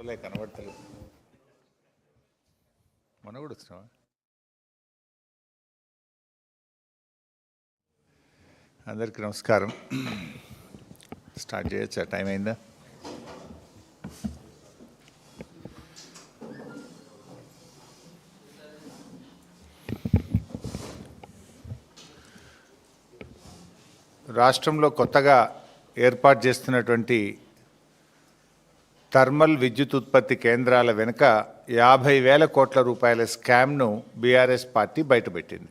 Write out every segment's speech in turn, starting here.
కనబడతలేదు. మన కూడా వచ్చినావా? అందరికీ నమస్కారం. స్టార్ట్ చేయొచ్చా? టైం అయిందా? రాష్ట్రంలో కొత్తగా ఏర్పాటు చేస్తున్నటువంటి థర్మల్ విద్యుత్ ఉత్పత్తి కేంద్రాల వెనుక 50,000 కోట్ల రూపాయల స్కామ్ను బీఆర్ఎస్ పార్టీ బయటపెట్టింది.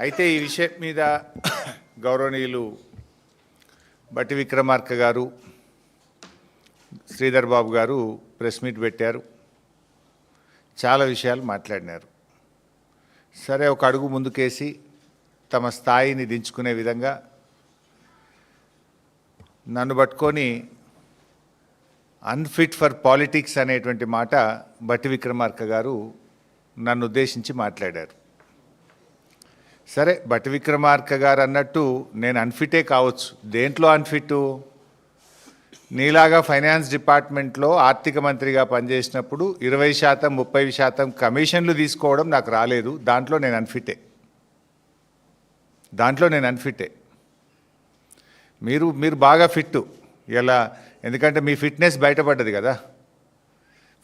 అయితే ఈ విషయం మీద గౌరవనీయులు బట్టి విక్రమార్క గారు, శ్రీధర్ బాబు గారు ప్రెస్ మీట్ పెట్టారు. చాలా విషయాలు మాట్లాడినారు. సరే, ఒక అడుగు ముందుకేసి తమ స్థాయిని దించుకునే విధంగా నన్ను పట్టుకొని అన్ఫిట్ ఫర్ పాలిటిక్స్ అనేటువంటి మాట బట్టి విక్రమార్క గారు నన్ను ఉద్దేశించి మాట్లాడారు. సరే, బట్టి విక్రమార్క గారు అన్నట్టు నేను అన్ఫిటే కావచ్చు. దేంట్లో అన్ఫిట్? నీలాగా ఫైనాన్స్ డిపార్ట్మెంట్లో ఆర్థిక మంత్రిగా పనిచేసినప్పుడు 20%, 30% కమిషన్లు తీసుకోవడం నాకు రాలేదు. దాంట్లో నేను అన్ఫిటే. మీరు బాగా ఫిట్టు ఇలా, ఎందుకంటే మీ ఫిట్నెస్ బయటపడ్డది కదా.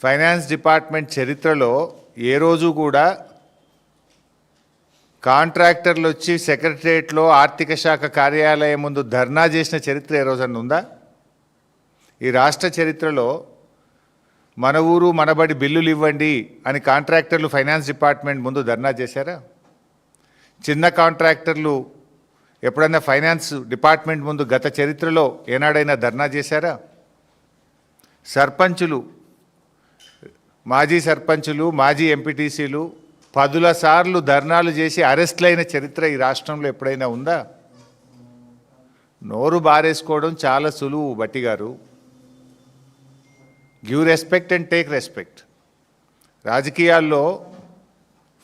ఫైనాన్స్ డిపార్ట్మెంట్ చరిత్రలో ఏ రోజు కూడా కాంట్రాక్టర్లు వచ్చి సెక్రటరియట్లో ఆర్థిక శాఖ కార్యాలయం ముందు ధర్నా చేసిన చరిత్ర ఏ రోజన్నా ఉందా? ఈ రాష్ట్ర చరిత్రలో మన ఊరు మనబడి బిల్లులు ఇవ్వండి అని కాంట్రాక్టర్లు ఫైనాన్స్ డిపార్ట్మెంట్ ముందు ధర్నా చేశారా? చిన్న కాంట్రాక్టర్లు ఎప్పుడైనా ఫైనాన్స్ డిపార్ట్మెంట్ ముందు గత చరిత్రలో ఏనాడైనా ధర్నా చేశారా? సర్పంచులు, మాజీ సర్పంచులు, మాజీ ఎంపీటీసీలు 10 సార్లు ధర్నాలు చేసి అరెస్ట్లైన చరిత్ర ఈ రాష్ట్రంలో ఎప్పుడైనా ఉందా? నోరు బారేసుకోవడం చాలా సులువు బట్టి గారు. Give respect and take respect. రాజకీయాల్లో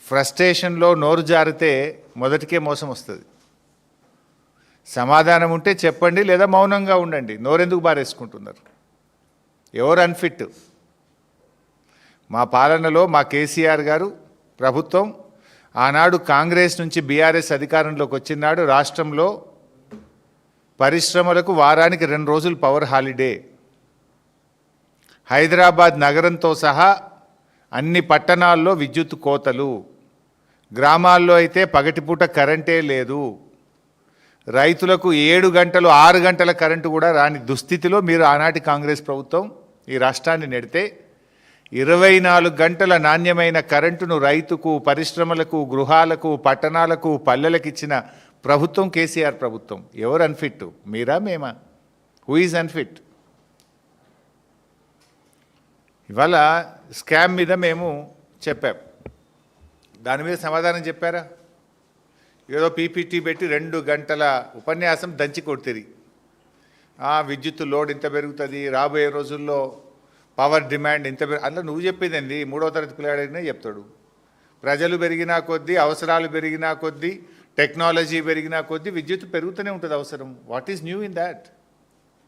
ఫ్రస్ట్రేషన్లో నోరు జారితే మొదటికే మోసం వస్తుంది. సమాధానం ఉంటే చెప్పండి, లేదా మౌనంగా ఉండండి. నోరెందుకు బారేసుకుంటున్నారు? ఎవరు అన్ఫిట్? మా పాలనలో మా కేసీఆర్ గారు ప్రభుత్వం ఆనాడు కాంగ్రెస్ నుంచి బీఆర్ఎస్ అధికారంలోకి వచ్చినాడు. రాష్ట్రంలో పరిశ్రమలకు వారానికి 2 రోజులు పవర్ హాలిడే. హైదరాబాద్ నగరంతో సహా అన్ని పట్టణాల్లో విద్యుత్ కోతలు. గ్రామాల్లో అయితే పగటిపూట కరెంటే లేదు. రైతులకు 7 గంటలు 6 గంటల కరెంటు కూడా రాని దుస్థితిలో మీరు ఆనాటి కాంగ్రెస్ ప్రభుత్వం ఈ రాష్ట్రాన్ని నెడితే 24 గంటల నాణ్యమైన కరెంటును రైతుకు, పరిశ్రమలకు, గృహాలకు, పట్టణాలకు, పల్లెలకు ఇచ్చిన ప్రభుత్వం కేసీఆర్ ప్రభుత్వం. ఎవరు అన్ఫిట్? మీరా, మేమా? Who is unfit? ఇవాళ స్కామ్ మీద మేము చెప్పాం. దాని మీద సమాధానం చెప్పారా? ఏదో పీపీటీ పెట్టి 2 గంటల ఉపన్యాసం దంచి కొడుతుంది. విద్యుత్ లోడ్ ఇంత పెరుగుతుంది, రాబోయే రోజుల్లో పవర్ డిమాండ్ ఇంత అందులో నువ్వు చెప్పేదండి 3వ తరగతి పిల్లాడైనా చెప్తాడు. ప్రజలు పెరిగినా కొద్దీ, అవసరాలు పెరిగినా కొద్దీ, టెక్నాలజీ పెరిగినా కొద్దీ విద్యుత్ పెరుగుతూనే ఉంటుంది అవసరం. What is new in that?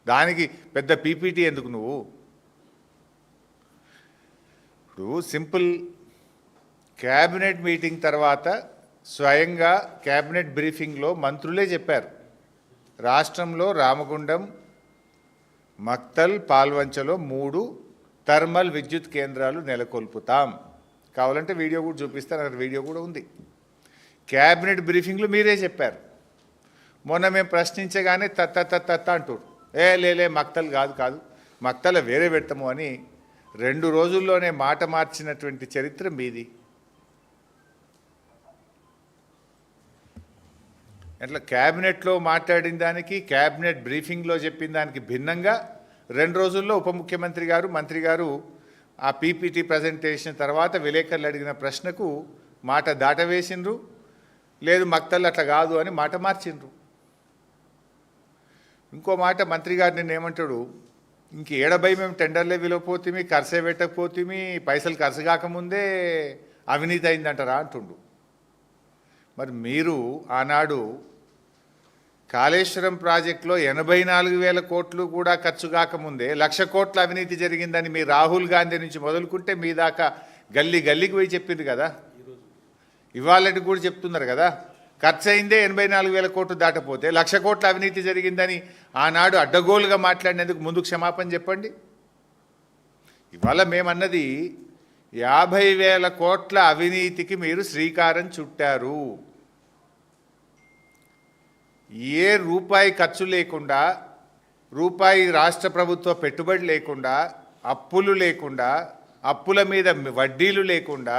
దానికి పెద్ద పీపీటీ ఎందుకు నువ్వు? ఇప్పుడు సింపుల్ క్యాబినెట్ మీటింగ్ తర్వాత స్వయంగా క్యాబినెట్ బ్రీఫింగ్లో మంత్రులే చెప్పారు, రాష్ట్రంలో రామగుండం, మక్తల్, పాల్వంచలో 3 థర్మల్ విద్యుత్ కేంద్రాలు నెలకొల్పుతాం. కావాలంటే వీడియో కూడా చూపిస్తాను, అక్కడ వీడియో కూడా ఉంది. క్యాబినెట్ బ్రీఫింగ్లో మీరే చెప్పారు. మొన్న మేము ప్రశ్నించగానే తత్త అంటారు. లేలే మక్తల్ కాదు మక్తల వేరే పెడతాము అని 2 రోజుల్లోనే మాట మార్చినటువంటి చరిత్ర మీది. అట్లా క్యాబినెట్లో మాట్లాడిన దానికి, క్యాబినెట్ బ్రీఫింగ్లో చెప్పిన దానికి భిన్నంగా 2 రోజుల్లో ఉప ముఖ్యమంత్రి గారు, మంత్రి గారు ఆ పీపీటీ ప్రజెంటేషన్ తర్వాత విలేకరులు అడిగిన ప్రశ్నకు మాట దాటవేసిండ్రు. లేదు మక్తల్ అట్లా కాదు అని మాట మార్చిండ్రు. ఇంకో మాట మంత్రి గారు నిన్న ఏమంటాడు, ఇంక ఏడబై మేము టెండర్లే విలువపోతుంది, ఖర్చే పెట్టకపోతుంది, పైసలు ఖర్చు కాకముందే అవినీతి అయిందంటారా అంటుండు. మరి మీరు ఆనాడు కాళేశ్వరం ప్రాజెక్టులో 84,000 కోట్లు కూడా ఖర్చు కాకముందే 1,00,000 కోట్ల అవినీతి జరిగిందని మీ రాహుల్ గాంధీ నుంచి మొదలుకుంటే మీ దాకా గల్లీ గల్లీకి పోయి చెప్పింది కదా, ఇవాళకి కూడా చెప్తున్నారు కదా. ఖర్చు అయిందే 84,000 కోట్లు దాటపోతే 1,00,000 కోట్ల అవినీతి జరిగిందని ఆనాడు అడ్డగోలుగా మాట్లాడినందుకు ముందు క్షమాపణ చెప్పండి. ఇవాళ మేమన్నది 50,000 కోట్ల అవినీతికి మీరు శ్రీకారం చుట్టారు. ఏ రూపాయి ఖర్చు లేకుండా, రూపాయి రాష్ట్ర ప్రభుత్వ పెట్టుబడి లేకుండా, అప్పులు లేకుండా, అప్పుల మీద వడ్డీలు లేకుండా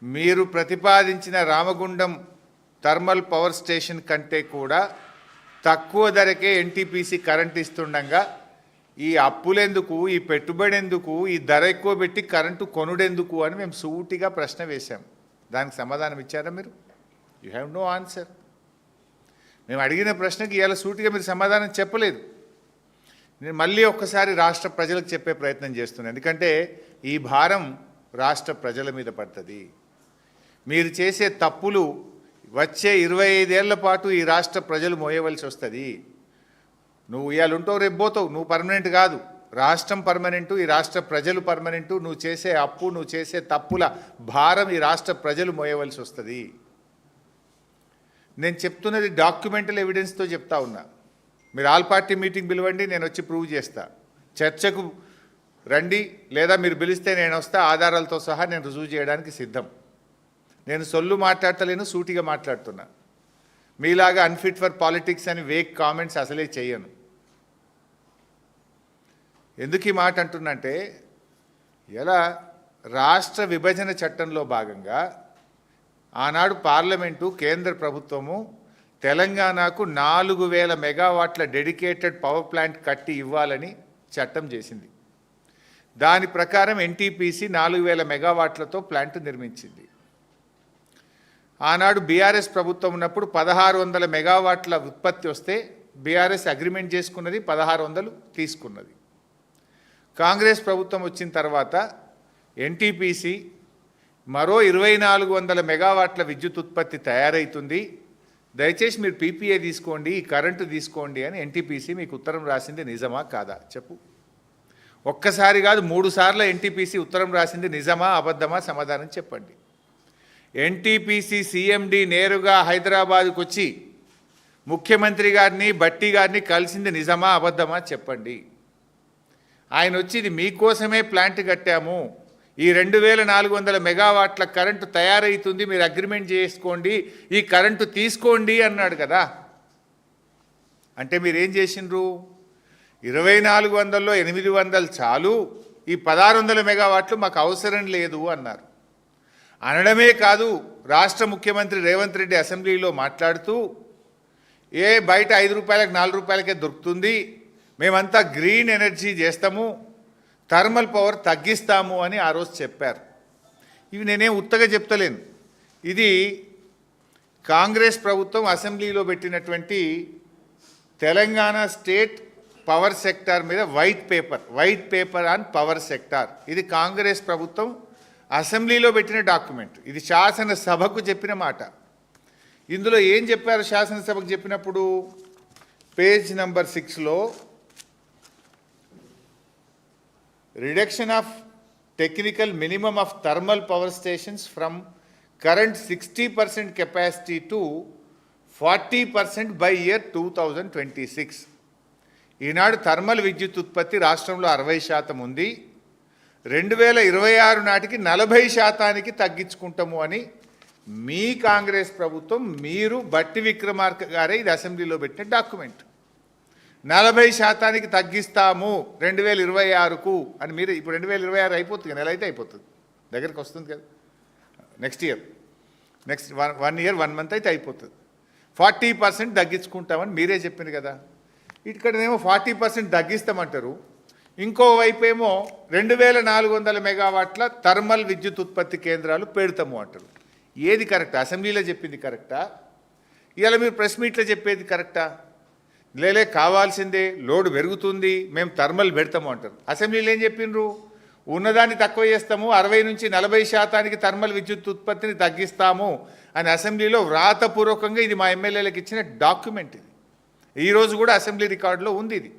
మీరు ప్రతిపాదించిన రామగుండం థర్మల్ పవర్ స్టేషన్ కంటే కూడా తక్కువ ధరకే ఎన్టీపీసీ కరెంట్ ఇస్తుండగా ఈ అప్పులెందుకు, ఈ పెట్టుబడి ఎందుకు, ఈ ధర ఎక్కువ పెట్టి కరెంటు కొనుడెందుకు అని మేము సూటిగా ప్రశ్న వేశాం. దానికి సమాధానం ఇచ్చారా మీరు? You have no answer. మేము అడిగిన ప్రశ్నకి ఇవాళ సూటిగా మీరు సమాధానం చెప్పలేదు. నేను మళ్ళీ ఒక్కసారి రాష్ట్ర ప్రజలకు చెప్పే ప్రయత్నం చేస్తున్నాను, ఎందుకంటే ఈ భారం రాష్ట్ర ప్రజల మీద పడుతుంది. మీరు చేసే తప్పులు వచ్చే 25 ఏళ్ల పాటు ఈ రాష్ట్ర ప్రజలు మోయవలసి వస్తుంది. నువ్వు ఇవాళ ఉంటావు, రేపు పోతావు, నువ్వు పర్మనెంట్ కాదు. రాష్ట్రం పర్మనెంటు, ఈ రాష్ట్ర ప్రజలు పర్మనెంటు. నువ్వు చేసే అప్పు, నువ్వు చేసే తప్పుల భారం ఈ రాష్ట్ర ప్రజలు మోయవలసి వస్తుంది. నేను చెప్తున్నది డాక్యుమెంటల్ ఎవిడెన్స్తో చెప్తా ఉన్నా. మీరు ఆల్ పార్టీ మీటింగ్ పిలవండి, నేను వచ్చి ప్రూవ్ చేస్తా. చర్చకు రండి, లేదా మీరు పిలిస్తే నేను వస్తా. ఆధారాలతో సహా నేను రుజువు చేయడానికి సిద్ధం. నేను సొల్లు మాట్లాడతలేను, సూటిగా మాట్లాడుతున్నా. మీలాగా అన్ఫిట్ ఫర్ పాలిటిక్స్ అని వేక్ కామెంట్స్ అసలే చేయను. ఎందుకు ఈ మాట అంటున్నంటే, ఇలా రాష్ట్ర విభజన చట్టంలో భాగంగా ఆనాడు పార్లమెంటు, కేంద్ర ప్రభుత్వము తెలంగాణకు 4,000 మెగావాట్ల డెడికేటెడ్ పవర్ ప్లాంట్ కట్టి ఇవ్వాలని చట్టం చేసింది. దాని ప్రకారం ఎన్టీపీసీ 4,000 మెగావాట్లతో ప్లాంట్ నిర్మించింది. ఆనాడు బీఆర్ఎస్ ప్రభుత్వం ఉన్నప్పుడు 1,600 మెగావాట్ల ఉత్పత్తి వస్తే బీఆర్ఎస్ అగ్రిమెంట్ చేసుకున్నది, 1,600 తీసుకున్నది. కాంగ్రెస్ ప్రభుత్వం వచ్చిన తర్వాత ఎన్టీపీసీ మరో 2,400 మెగావాట్ల విద్యుత్ ఉత్పత్తి తయారవుతుంది, దయచేసి మీరు పీపీఏ తీసుకోండి, ఈ కరెంటు తీసుకోండి అని ఎన్టీపీసీ మీకు ఉత్తరం రాసింది నిజమా కాదా చెప్పు. ఒక్కసారి కాదు 3 సార్లు ఎన్టీపీసీ ఉత్తరం రాసింది నిజమా అబద్ధమా సమాధానం చెప్పండి. ఎన్టీపీసీ సీఎండీ నేరుగా హైదరాబాద్కు వచ్చి ముఖ్యమంత్రి గారిని, భట్టి గారిని కలిసింది నిజమా అబద్ధమా చెప్పండి. ఆయన వచ్చి ఇది మీకోసమే ప్లాంట్ కట్టాము, ఈ 2,400 మెగావాట్ల కరెంటు తయారవుతుంది, మీరు అగ్రిమెంట్ చేసుకోండి, ఈ కరెంటు తీసుకోండి అన్నాడు కదా. అంటే మీరేం చేసిండ్రు? 2,400లో 800 చాలు, ఈ 1,600 మెగావాట్లు మాకు అవసరం లేదు అన్నారు. అనడమే కాదు, రాష్ట్ర ముఖ్యమంత్రి రేవంత్ రెడ్డి అసెంబ్లీలో మాట్లాడుతూ బయట 5 రూపాయలకు 4 రూపాయలకే దొరుకుతుంది, మేమంతా గ్రీన్ ఎనర్జీ చేస్తాము, థర్మల్ పవర్ తగ్గిస్తాము అని ఆ రోజు చెప్పారు. ఇవి నేనేం ఉత్తగా చెప్తలేను. ఇది కాంగ్రెస్ ప్రభుత్వం అసెంబ్లీలో పెట్టినటువంటి తెలంగాణ స్టేట్ పవర్ సెక్టార్ మీద white paper on power sector. ఇది కాంగ్రెస్ ప్రభుత్వం అసెంబ్లీలో పెట్టిన డాక్యుమెంట్. ఇది శాసనసభకు చెప్పిన మాట. ఇందులో ఏం చెప్పారు శాసనసభకు చెప్పినప్పుడు? పేజ్ నెంబర్ 6లో reduction of technical minimum of thermal power stations from current 60% capacity to 40% by year 2026. ఈనాడు థర్మల్ విద్యుత్ ఉత్పత్తి రాష్ట్రంలో 60% ఉంది, 2026 నాటికి 40% తగ్గించుకుంటాము అని మీ కాంగ్రెస్ ప్రభుత్వం, మీరు బట్టి విక్రమార్క గారే ఇది అసెంబ్లీలో పెట్టిన డాక్యుమెంట్. 40% తగ్గిస్తాము 2026కు అని మీరు. ఇప్పుడు 2026 అయిపోతుంది, నెల అయితే అయిపోతుంది, దగ్గరికి వస్తుంది కదా. నెక్స్ట్ వన్ ఇయర్ 1 మంత్ అయితే అయిపోతుంది. 40% తగ్గించుకుంటామని మీరే చెప్పింది కదా. ఇక్కడనేమో 40% తగ్గిస్తామంటారు, ఇంకోవైపు ఏమో 2,400 మెగావాట్ల థర్మల్ విద్యుత్ ఉత్పత్తి కేంద్రాలు పెడతాము అంటారు. ఏది కరెక్టా? అసెంబ్లీలో చెప్పింది కరెక్టా? ఇవాళ మీరు ప్రెస్ మీట్లో చెప్పేది కరెక్టా? కావాల్సిందే, లోడ్ పెరుగుతుంది, మేము థర్మల్ పెడతాము అంటారు. అసెంబ్లీలో ఏం చెప్పిండ్రు? ఉన్నదాన్ని తక్కువ చేస్తాము, 60 నుంచి 40% థర్మల్ విద్యుత్ ఉత్పత్తిని తగ్గిస్తాము అని అసెంబ్లీలో వ్రాతపూర్వకంగా ఇది మా ఎమ్మెల్యేలకు ఇచ్చిన డాక్యుమెంట్. ఇది ఈరోజు కూడా అసెంబ్లీ రికార్డులో ఉంది. ఇది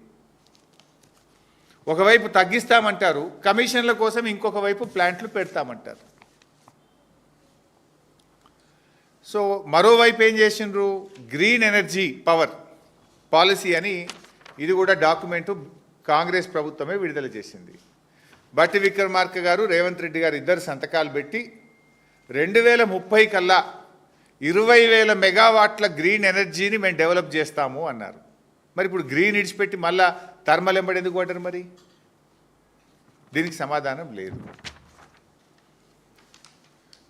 ఒకవైపు తగ్గిస్తామంటారు, కమిషన్ల కోసం ఇంకొక వైపు ప్లాంట్లు పెడతామంటారు. సో మరోవైపు ఏం చేసిండ్రు, గ్రీన్ ఎనర్జీ పవర్ పాలసీ అని ఇది కూడా డాక్యుమెంటు కాంగ్రెస్ ప్రభుత్వమే విడుదల చేసింది. బట్టి విక్రమార్క గారు, రేవంత్ రెడ్డి గారు ఇద్దరు సంతకాలు పెట్టి 2030 కల్లా 20,000 మెగావాట్ల గ్రీన్ ఎనర్జీని మేము డెవలప్ చేస్తాము అన్నారు. మరి ఇప్పుడు గ్రీన్ ఇడిచిపెట్టి మళ్ళా థర్మల్ ఎంబడి ఎందుకు కొట్టారు? మరి దీనికి సమాధానం లేదు.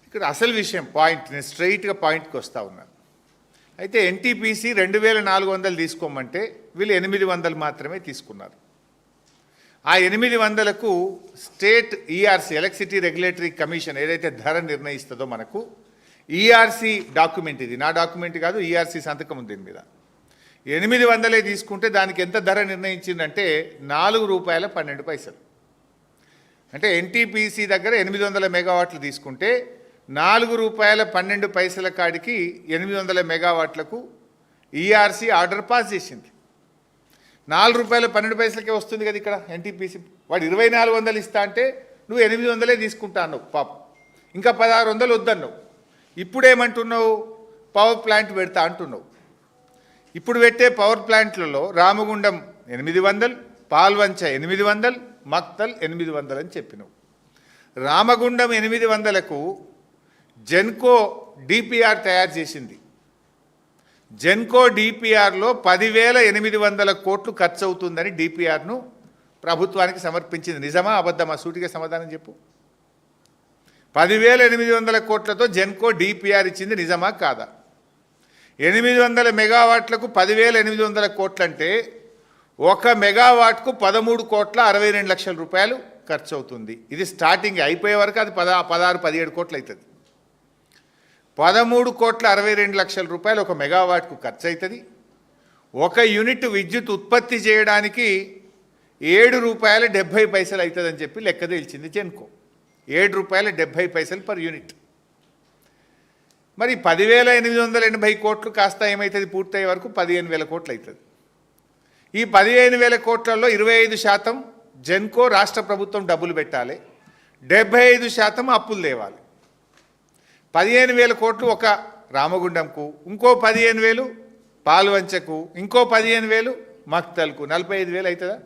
ఇక్కడ అసలు విషయం పాయింట్, నేను స్ట్రైట్గా పాయింట్కి వస్తూ ఉన్నాను. అయితే ఎన్టీపీసీ 2,400 తీసుకోమంటే వీళ్ళు 800 మాత్రమే తీసుకున్నారు. ఆ 800కు state ERC, electricity regulatory commission ఏదైతే ధర నిర్ణయిస్తుందో మనకు, ఈఆర్సీ డాక్యుమెంట్, ఇది నా డాక్యుమెంట్ కాదు, ఈఆర్సీ సంతకం ఉంది దీని మీద. 800 తీసుకుంటే దానికి ఎంత ధర నిర్ణయించిందంటే ₹4.12. అంటే ఎన్టీపీసీ దగ్గర 800 మెగావాట్లు తీసుకుంటే ₹4.12 కాడికి 800 మెగావాట్లకు ఈఆర్సీ ఆర్డర్ పాస్ చేసింది. ₹4.12కే వస్తుంది కదా ఇక్కడ ఎన్టీపీసీ. వాడు 2,400 ఇస్తా అంటే నువ్వు 800 తీసుకుంటా అన్నావు పాపం, ఇంకా 1,600 వద్దన్నావు. ఇప్పుడేమంటున్నావు, పవర్ ప్లాంట్ పెడతా అంటున్నావు. ఇప్పుడు పెట్టే పవర్ ప్లాంట్లలో రామగుండం 800, పాల్వంచ 800, మక్తల్ 800 అని చెప్పినావు. రామగుండం 800కు జెన్కో డిపిఆర్ తయారు చేసింది. జెన్కో డిపిఆర్లో 10,800 కోట్లు ఖర్చు అవుతుందని డిపిఆర్ను ప్రభుత్వానికి సమర్పించింది. నిజమా అబద్ధమా? సూటిగా సమాధానం చెప్పు. 10,800 కోట్లతో జెన్కో డిపిఆర్ ఇచ్చింది, నిజమా కాదా? 800 మెగావాట్లకు 10,800 కోట్లంటే 1 మెగావాట్కు 13,62,00,000 రూపాయలు ఖర్చు అవుతుంది. ఇది స్టార్టింగ్, అయిపోయే వరకు అది 16-17 కోట్లు అవుతుంది. 13,62,00,000 రూపాయలు 1 మెగావాట్కు ఖర్చు అవుతుంది. 1 యూనిట్ విద్యుత్ ఉత్పత్తి చేయడానికి ₹7.70 అవుతుందని చెప్పి లెక్క తేల్చింది జెన్కో. ₹7.70 per unit. మరి 10,880 కోట్లు కాస్త ఏమవుతుంది, పూర్తయ్యే వరకు 15,000 కోట్లు అవుతుంది. ఈ 15,000 కోట్లలో 25% జెన్కో రాష్ట్ర ప్రభుత్వం డబ్బులు పెట్టాలి, 75% అప్పులు తేవాలి. 15,000 కోట్లు ఒక రామగుండంకు, ఇంకో 15,000 పాల్వంచకు, ఇంకో 15,000 మక్తల్కు, 45,000 అవుతుందా?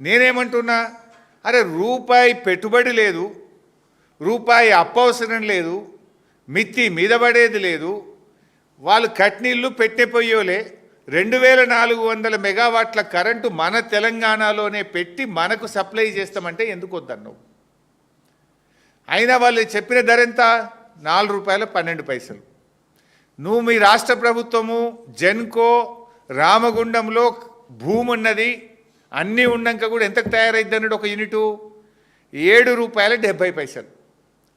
నేనేమంటున్నా, అరే రూపాయి పెట్టుబడి లేదు, రూపాయి అప్పు అవసరం లేదు, మిత్తి మీద పడేది లేదు, వాళ్ళు కట్నీళ్ళు పెట్టిపోయోలే 2,400 మెగావాట్ల కరెంటు మన తెలంగాణలోనే పెట్టి మనకు సప్లై చేస్తామంటే ఎందుకు వద్దన్నావు? అయినా వాళ్ళు చెప్పిన ధర ఎంత? ₹4.12. నువ్వు మీ రాష్ట్ర ప్రభుత్వము జెన్కో రామగుండంలో భూమి ఉన్నది, అన్నీ ఉన్నాక కూడా ఎంతకు తయారైద్ది అన్నాడు ఒక యూనిటు? ₹7.70.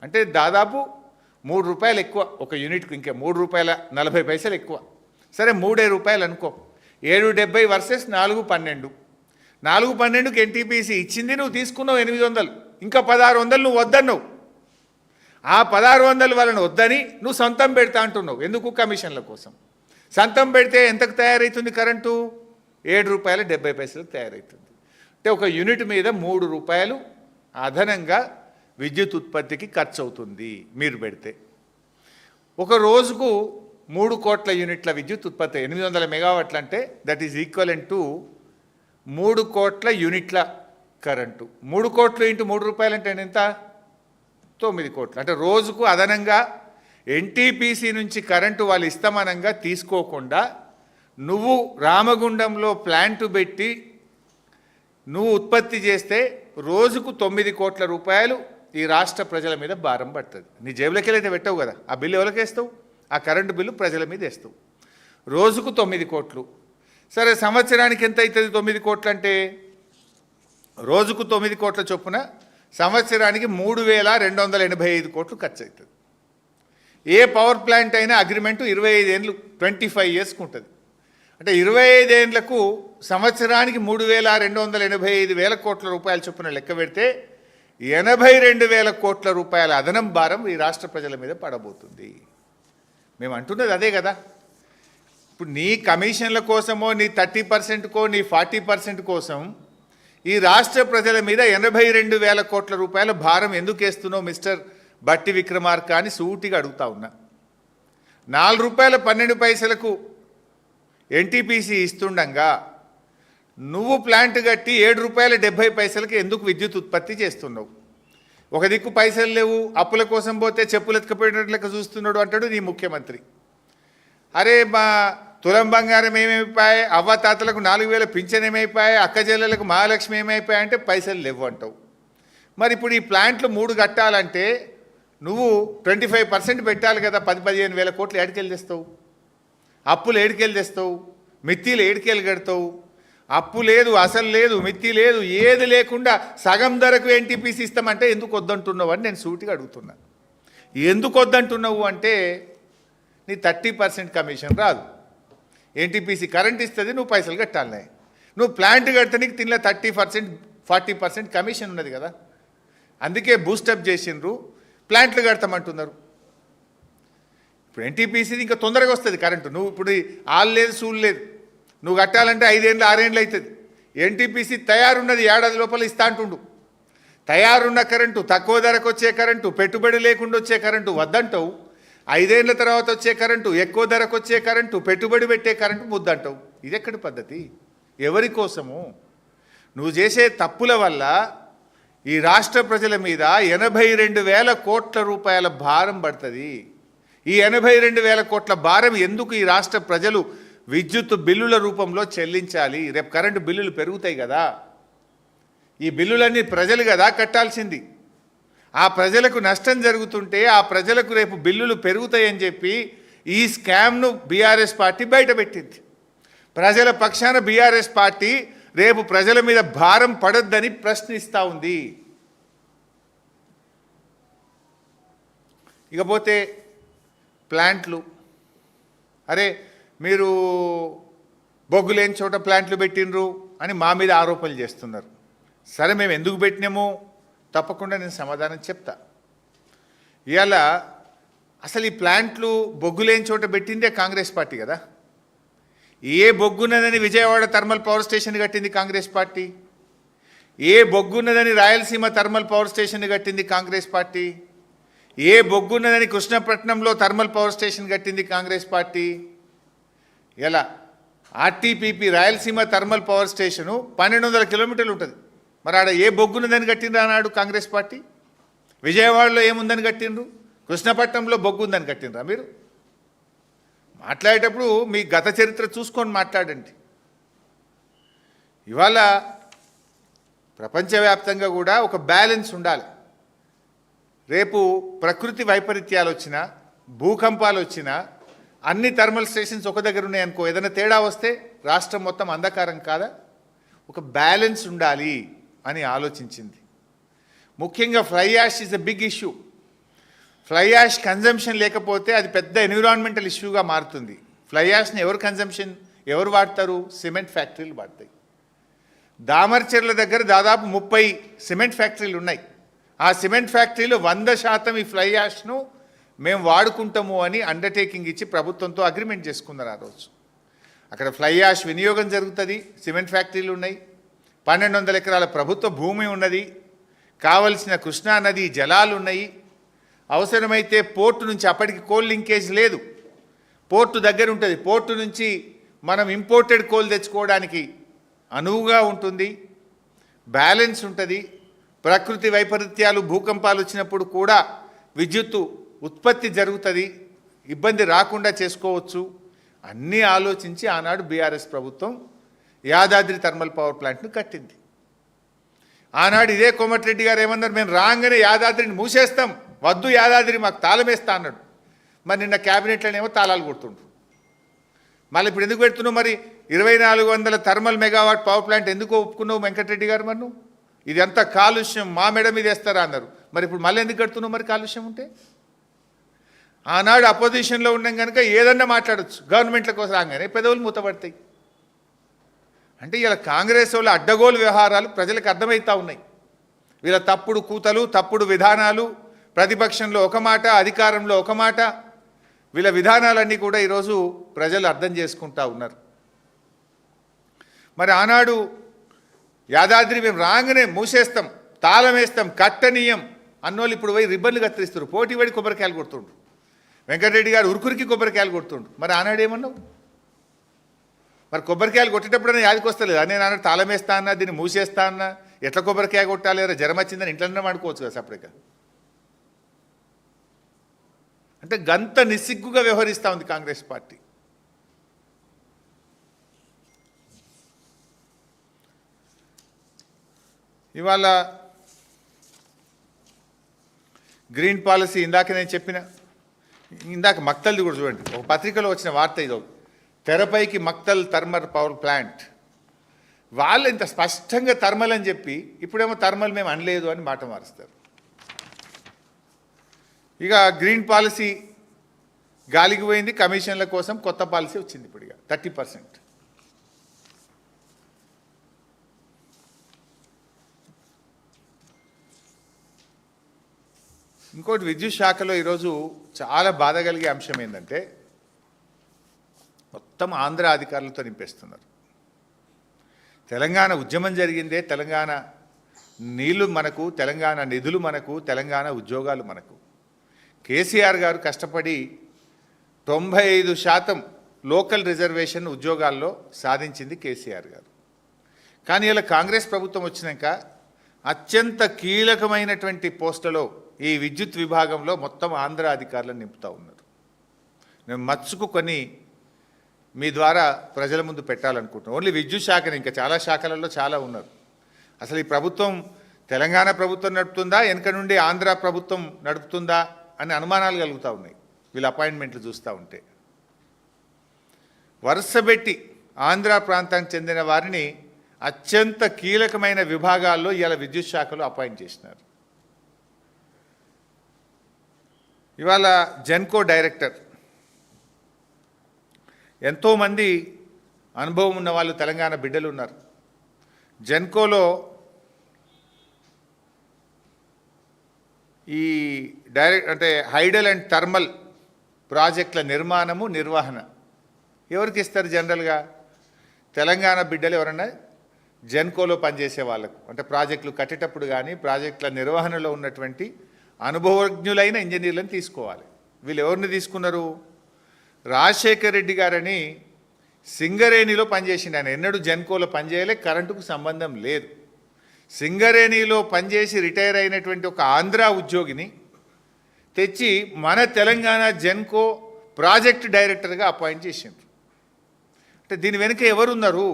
అంటే దాదాపు ₹3 ఎక్కువ ఒక యూనిట్కు, ఇంకా ₹3.40 ఎక్కువ. సరే ₹3 అనుకో, 7.70 వర్సెస్ 4.12. 4.12కి ఎన్టీపీసీ ఇచ్చింది, నువ్వు తీసుకున్నావు 800, ఇంకా 1,600 నువ్వు వద్దన్నావు. ఆ 1,600 వాళ్ళని వద్దని నువ్వు సొంతం పెడతా అంటున్నావు. ఎందుకు? కమిషన్ల కోసం. సొంతం పెడితే ఎంతకు తయారవుతుంది కరెంటు? ₹7.70 తయారవుతుంది. అంటే ఒక యూనిట్ మీద ₹3 అదనంగా విద్యుత్ ఉత్పత్తికి ఖర్చు అవుతుంది మీరు పెడితే. ఒక రోజుకు 3 కోట్ల యూనిట్ల విద్యుత్ ఉత్పత్తి, 800 మెగావాట్లు అంటే దట్ ఈజ్ ఈక్వలెంట్ టు 3 కోట్ల యూనిట్ల కరెంటు. 3 కోట్లు ఇంటూ ₹3 అంటే ఎంత? 9 కోట్లు. అంటే రోజుకు అదనంగా ఎన్టీపీసీ నుంచి కరెంటు వాళ్ళు ఇస్తమానంగా తీసుకోకుండా నువ్వు రామగుండంలో ప్లాంటు పెట్టి నువ్వు ఉత్పత్తి చేస్తే రోజుకు 9 కోట్ల రూపాయలు ఈ రాష్ట్ర ప్రజల మీద భారం పడుతుంది. నీ జేబులకి వెళ్ళైతే పెట్టవు కదా, ఆ బిల్లు ఎవరికి వేస్తావు? ఆ కరెంటు బిల్లు ప్రజల మీద వేస్తావు. రోజుకు 9 కోట్లు. సరే సంవత్సరానికి ఎంత అవుతుంది 9 కోట్లు అంటే? రోజుకు 9 కోట్ల చొప్పున సంవత్సరానికి 3,285 కోట్లు ఖర్చు అవుతుంది. ఏ పవర్ ప్లాంట్ అయినా అగ్రిమెంటు 25 ఏళ్ళు 25 ఇయర్స్కి ఉంటుంది. అంటే 25 ఏళ్లకు సంవత్సరానికి 3,285,000 కోట్ల రూపాయల చొప్పున లెక్క పెడితే 82,000 కోట్ల రూపాయల అదనం భారం ఈ రాష్ట్ర ప్రజల మీద పడబోతుంది. మేము అంటున్నది అదే కదా. ఇప్పుడు నీ కమిషన్ల కోసమో, నీ 30%కో, నీ 40% కోసం ఈ రాష్ట్ర ప్రజల మీద 82,000 కోట్ల రూపాయల భారం ఎందుకు వేస్తున్నావు మిస్టర్ బట్టి విక్రమార్క అని సూటిగా అడుగుతా ఉన్నా. ₹4.12 ఎన్టీపీసీ ఇస్తుండగా నువ్వు ప్లాంట్ కట్టి ₹7.70 ఎందుకు విద్యుత్ ఉత్పత్తి చేస్తున్నావు? ఒక దిక్కు పైసలు లేవు, అప్పుల కోసం పోతే చెప్పులు ఎత్తుకపోయినట్లెక్క చూస్తున్నాడు అంటాడు నీ ముఖ్యమంత్రి. అరే మా తులం బంగారం ఏమైపోయాయి, అవ్వతాతలకు 4,000 పింఛన్ ఏమైపోయాయి, అక్క చెల్లెలకు మహాలక్ష్మి ఏమైపోయాయి అంటే పైసలు లేవు అంటావు. మరి ఇప్పుడు ఈ ప్లాంట్లు 3 కట్టాలంటే నువ్వు 25% పెట్టాలి కదా. 10,000-15,000 కోట్లు ఏడికెళ్ళి తెస్తావు? అప్పులు ఏడికెళ్ళి తెస్తావు? మిత్తిలు ఏడికెళ్ళి కడతావు? అప్పు లేదు, అసలు లేదు, మిత్తి లేదు, ఏది లేకుండా సగం ధరకు ఎన్టీపీసీ ఇస్తామంటే ఎందుకు వద్దంటున్నావు అని నేను సూటిగా అడుగుతున్నా. ఎందుకు వద్దంటున్నావు అంటే నీ 30% కమిషన్ రాదు, ఎన్టీపీసీ కరెంట్ ఇస్తుంది, నువ్వు పైసలు కట్టాలి. నువ్వు ప్లాంట్ కడితే నీకు తిన్న 30%, 40% కమిషన్ ఉన్నది కదా. అందుకే బూస్టప్ చేసిండ్రు, ప్లాంట్లు కడతామంటున్నారు. ఇప్పుడు ఎన్టీపీసీది ఇంకా తొందరగా వస్తుంది కరెంటు. నువ్వు ఇప్పుడు ఆలు లేదు, సూలు లేదు, నువ్వు కట్టాలంటే 5 ఏళ్ళు 6 ఏళ్ళు అవుతుంది. ఎన్టీపీసీ తయారున్నది, ఏడాది లోపల ఇస్తా అంటుండు. తయారున్న కరెంటు, తక్కువ ధరకు వచ్చే కరెంటు, పెట్టుబడి లేకుండా వచ్చే కరెంటు వద్దంటావు. 5 ఏళ్ల తర్వాత వచ్చే కరెంటు, ఎక్కువ ధరకు వచ్చే కరెంటు, పెట్టుబడి పెట్టే కరెంటు ముద్దంటావు. ఇది ఎక్కడి పద్ధతి? ఎవరి కోసము? నువ్వు చేసే తప్పుల వల్ల ఈ రాష్ట్ర ప్రజల మీద 82,000 కోట్ల రూపాయల భారం పడుతుంది. ఈ 82,000 కోట్ల భారం ఎందుకు ఈ రాష్ట్ర ప్రజలు విద్యుత్ బిల్లుల రూపంలో చెల్లించాలి? రేపు కరెంటు బిల్లులు పెరుగుతాయి కదా. ఈ బిల్లులన్నీ ప్రజలు కదా కట్టాల్సింది. ఆ ప్రజలకు నష్టం జరుగుతుంటే ఆ ప్రజలకు రేపు బిల్లులు పెరుగుతాయని చెప్పి ఈ స్కామ్ను బీఆర్ఎస్ పార్టీ బయటపెట్టింది. ప్రజల పక్షాన బీఆర్ఎస్ పార్టీ రేపు ప్రజల మీద భారం పడొద్దని ప్రశ్నిస్తూ ఉంది. ఇకపోతే ప్లాంట్లు, అరే మీరు బొగ్గు లేని చోట ప్లాంట్లు పెట్టినరు అని మా మీద ఆరోపణలు చేస్తున్నారు. సరే, మేము ఎందుకు పెట్టినామో తప్పకుండా నేను సమాధానం చెప్తా. ఇవాళ అసలు ఈ ప్లాంట్లు బొగ్గు లేని చోట పెట్టిందే కాంగ్రెస్ పార్టీ కదా. ఏ బొగ్గున్నదని విజయవాడ థర్మల్ పవర్ స్టేషన్ కట్టింది కాంగ్రెస్ పార్టీ? ఏ బొగ్గున్నదని రాయలసీమ థర్మల్ పవర్ స్టేషన్ కట్టింది కాంగ్రెస్ పార్టీ? ఏ బొగ్గున్నదని కృష్ణపట్నంలో థర్మల్ పవర్ స్టేషన్ కట్టింది కాంగ్రెస్ పార్టీ? ఇలా RTPP Rayalaseema thermal power station 1,200 కిలోమీటర్లు ఉంటుంది. మరి ఆడ ఏ బొగ్గున్నదని కట్టిండ్రు అన్నాడు కాంగ్రెస్ పార్టీ? విజయవాడలో ఏముందని కట్టిండ్రు? కృష్ణపట్నంలో బొగ్గు ఉందని కట్టిండ్రా? మీరు మాట్లాడేటప్పుడు మీ గత చరిత్ర చూసుకొని మాట్లాడండి. ఇవాళ ప్రపంచవ్యాప్తంగా కూడా ఒక బ్యాలెన్స్ ఉండాలి. రేపు ప్రకృతి వైపరీత్యాలు వచ్చినా, భూకంపాలు వచ్చినా అన్ని థర్మల్ స్టేషన్స్ ఒక దగ్గర ఉన్నాయనుకో, ఏదైనా తేడా వస్తే రాష్ట్రం మొత్తం అంధకారం కాదా? ఒక బ్యాలెన్స్ ఉండాలి అని ఆలోచించింది. ముఖ్యంగా fly ash is a big issue. Fly ash consumption లేకపోతే అది పెద్ద ఎన్విరాన్మెంటల్ ఇష్యూగా మారుతుంది. ఫ్లై యాష్ని ఎవరు వాడతారు? సిమెంట్ ఫ్యాక్టరీలు వాడతాయి. దామర్చెర్ల దగ్గర దాదాపు 30 సిమెంట్ ఫ్యాక్టరీలు ఉన్నాయి. ఆ సిమెంట్ ఫ్యాక్టరీలో 100% ఈ ఫ్లై యాష్ను మేము వాడుకుంటాము అని అండర్టేకింగ్ ఇచ్చి ప్రభుత్వంతో అగ్రిమెంట్ చేసుకున్నారు. ఆ రోజు అక్కడ ఫ్లై యాష్ వినియోగం జరుగుతుంది. సిమెంట్ ఫ్యాక్టరీలు ఉన్నాయి, 1,200 ఎకరాల ప్రభుత్వ భూమి ఉన్నది, కావలసిన కృష్ణా నది జలాలు ఉన్నాయి. అవసరమైతే పోర్టు నుంచి, అప్పటికి కోల్ లింకేజ్ లేదు, పోర్టు దగ్గర ఉంటుంది, పోర్టు నుంచి మనం ఇంపోర్టెడ్ కోల్ తెచ్చుకోవడానికి అనువుగా ఉంటుంది, బ్యాలెన్స్ ఉంటుంది. ప్రకృతి వైపరీత్యాలు, భూకంపాలు వచ్చినప్పుడు కూడా విద్యుత్తు ఉత్పత్తి జరుగుతుంది, ఇబ్బంది రాకుండా చేసుకోవచ్చు. అన్నీ ఆలోచించి ఆనాడు బీఆర్ఎస్ ప్రభుత్వం యాదాద్రి థర్మల్ పవర్ ప్లాంట్ను కట్టింది. ఆనాడు ఇదే కోమటిరెడ్డి గారు ఏమన్నారు? మేము రాగానే యాదాద్రిని మూసేస్తాం, వద్దు యాదాద్రి మాకు తాళం వేస్తా అన్నాడు. మరి నిన్న క్యాబినెట్లోనేమో తాళాలు కొడుతుండ్రు. మళ్ళీ ఇప్పుడు ఎందుకు పెడుతున్నావు? మరి 2,400 థర్మల్ మెగావాట్ పవర్ ప్లాంట్ ఎందుకు ఒప్పుకున్నావు వెంకటరెడ్డి గారు? మరి నువ్వు ఇది అంత కాలుష్యం మా మెడ మీద వేస్తారా అన్నారు. మరి ఇప్పుడు మళ్ళీ ఎందుకు కడుతున్నావు? మరి కాలుష్యం ఉంటే ఆనాడు అపోజిషన్లో ఉన్నాం కనుక ఏదన్నా మాట్లాడచ్చు, గవర్నమెంట్ల కోసం రాగానే పెదవులు మూతపడతాయి. అంటే ఇలా కాంగ్రెస్ వాళ్ళ అడ్డగోలు వ్యవహారాలు ప్రజలకు అర్థమవుతూ ఉన్నాయి. వీళ్ళ తప్పుడు కూతలు, తప్పుడు విధానాలు, ప్రతిపక్షంలో ఒక మాట, అధికారంలో ఒక మాట, వీళ్ళ విధానాలన్నీ కూడా ఈరోజు ప్రజలు అర్థం చేసుకుంటూ ఉన్నారు. మరి ఆనాడు యాదాద్రి మేము రాగానే మూసేస్తాం, తాళం వేస్తాం, కట్టనీయం అన్నోళ్ళు ఇప్పుడు పోయి రిబ్బన్లు కత్తిరిస్తారు, పోటీ పడి కొబ్బరికాయలు కొడుతుండ్రు. వెంకటరెడ్డి గారు ఉరుకురికి కొబ్బరికాయలు కొడుతుండ్రు. మరి ఆనాడు ఏమన్నావు? మరి కొబ్బరికాయలు కొట్టేటప్పుడైనా యాదికి వస్తలేదు. నేను ఆనాడు తాళం వేస్తా అన్నా, దీన్ని మూసేస్తా అన్నా, ఎట్లా కొబ్బరికాయ కొట్టాలి, జ్వరం వచ్చిందని ఇంట్లోనే వాడుకోవచ్చు కదా సపరేట్గా. అంటే గంత నిస్సిగ్గుగా వ్యవహరిస్తూ ఉంది కాంగ్రెస్ పార్టీ. ఇవాళ గ్రీన్ పాలసీ ఇందాక నేను చెప్పిన, ఇందాక మక్తల్ది కూడా చూడండి, ఒక పత్రికలో వచ్చిన వార్త ఇదో, తెరపైకి మక్తల్ థర్మల్ పవర్ ప్లాంట్. వాళ్ళు ఇంత స్పష్టంగా థర్మల్ అని చెప్పి ఇప్పుడేమో థర్మల్ మేము అనలేదు అని మాట మారుస్తారు. ఇక గ్రీన్ పాలసీ గాలికి పోయింది, కమిషన్ల కోసం కొత్త పాలసీ వచ్చింది. ఇప్పుడు ఇక 30%. ఇంకోటి విద్యుత్ శాఖలో ఈరోజు చాలా బాధ కలిగే అంశం ఏంటంటే మొత్తం ఆంధ్ర అధికారులతో నింపేస్తున్నారు. తెలంగాణ ఉద్యమం జరిగిందే, తెలంగాణ నీళ్లు మనకు, తెలంగాణ నిధులు మనకు, తెలంగాణ ఉద్యోగాలు మనకు. కేసీఆర్ గారు కష్టపడి 95% లోకల్ రిజర్వేషన్ ఉద్యోగాల్లో సాధించింది కేసీఆర్ గారు. కానీ ఇలా కాంగ్రెస్ ప్రభుత్వం వచ్చినాక అత్యంత కీలకమైనటువంటి పోస్టులో ఈ విద్యుత్ విభాగంలో మొత్తం ఆంధ్ర అధికారులను నింపుతూ ఉన్నారు. నేను మచ్చుకు కొన్ని మీ ద్వారా ప్రజల ముందు పెట్టాలనుకుంటున్నాను. ఓన్లీ విద్యుత్ శాఖని, ఇంకా చాలా శాఖలలో చాలా ఉన్నారు. అసలు ఈ ప్రభుత్వం తెలంగాణ ప్రభుత్వం నడుపుతుందా, వెనక నుండి ఆంధ్ర ప్రభుత్వం నడుపుతుందా అని అనుమానాలు కలుగుతూ ఉన్నాయి వీళ్ళ అపాయింట్మెంట్లు చూస్తూ ఉంటే. వరుసబెట్టి ఆంధ్ర ప్రాంతానికి చెందిన వారిని అత్యంత కీలకమైన విభాగాల్లో ఇవాళ విద్యుత్ శాఖలో అపాయింట్ చేసినారు. ఇవాళ జెన్కో డైరెక్టర్, ఎంతోమంది అనుభవం ఉన్న వాళ్ళు తెలంగాణ బిడ్డలు ఉన్నారు. జెన్కోలో ఈ అంటే హైడల్ అండ్ థర్మల్ ప్రాజెక్టుల నిర్మాణము, నిర్వహణ ఎవరికి ఇస్తారు? జనరల్గా తెలంగాణ బిడ్డలు ఎవరన్నా జెన్కోలో పనిచేసే వాళ్ళకు, అంటే ప్రాజెక్టులు కట్టేటప్పుడు కానీ ప్రాజెక్టుల నిర్వహణలో ఉన్నటువంటి అనుభవజ్ఞులైన ఇంజనీర్లను తీసుకోవాలి. వీళ్ళు ఎవరిని తీసుకున్నారు? రాజశేఖర్ రెడ్డి గారని సింగరేణిలో పనిచేసిండు. ఆయన ఎన్నడూ జెన్కోలో పనిచేయలే, కరెంటుకు సంబంధం లేదు. సింగరేణిలో పనిచేసి రిటైర్ అయినటువంటి ఒక ఆంధ్ర ఉద్యోగిని తెచ్చి మన తెలంగాణ జెన్కో ప్రాజెక్ట్ డైరెక్టర్గా అపాయింట్ చేసిండ్రు. అంటే దీని వెనుక ఎవరున్నారు?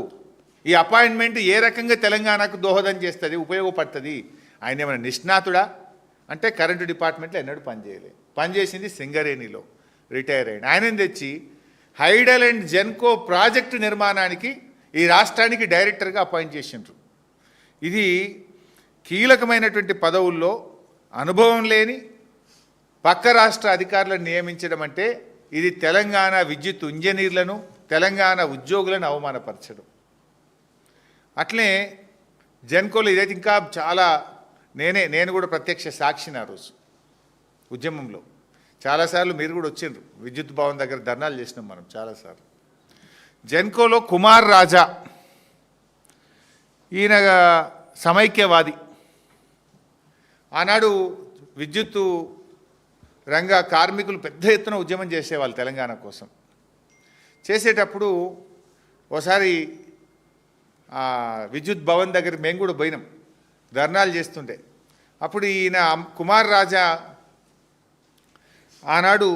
ఈ అపాయింట్మెంట్ ఏ రకంగా తెలంగాణకు దోహదం చేస్తుంది, ఉపయోగపడుతుంది? ఆయన ఏమైనా నిష్ణాతుడా అంటే కరెంటు డిపార్ట్మెంట్లో ఎన్నడూ పనిచేయలే, పనిచేసింది సింగరేణిలో, రిటైర్ అయిన ఆయనని తెచ్చి హైడల్ అండ్ జెన్కో ప్రాజెక్టు నిర్మాణానికి ఈ రాష్ట్రానికి డైరెక్టర్గా అపాయింట్ చేసిండ్రు. ఇది కీలకమైనటువంటి పదవుల్లో అనుభవం లేని పక్క రాష్ట్ర అధికారులను నియమించడం అంటే ఇది తెలంగాణ విద్యుత్ ఇంజనీర్లను, తెలంగాణ ఉద్యోగులను అవమానపరచడం. అట్లే జెన్కోలో ఇదైతే ఇంకా చాలా, నేను కూడా ప్రత్యక్ష సాక్షిని ఆ రోజు ఉద్యమంలో. చాలాసార్లు మీరు కూడా వచ్చిండ్రు, విద్యుత్ భవన్ దగ్గర ధర్నాలు చేసినాం మనం చాలాసార్లు. జెన్కోలో కుమార్ రాజా, ఈయన సమైక్యవాది. ఆనాడు విద్యుత్తు రంగ కార్మికులు పెద్ద ఎత్తున ఉద్యమం చేసేవాళ్ళు తెలంగాణ కోసం. చేసేటప్పుడు ఒకసారి విద్యుత్ భవన్ దగ్గర మేము కూడా పోయినాం, ధర్నాలు చేస్తుంటే. అప్పుడు ఈయన కుమార్ రాజా ఆనాడు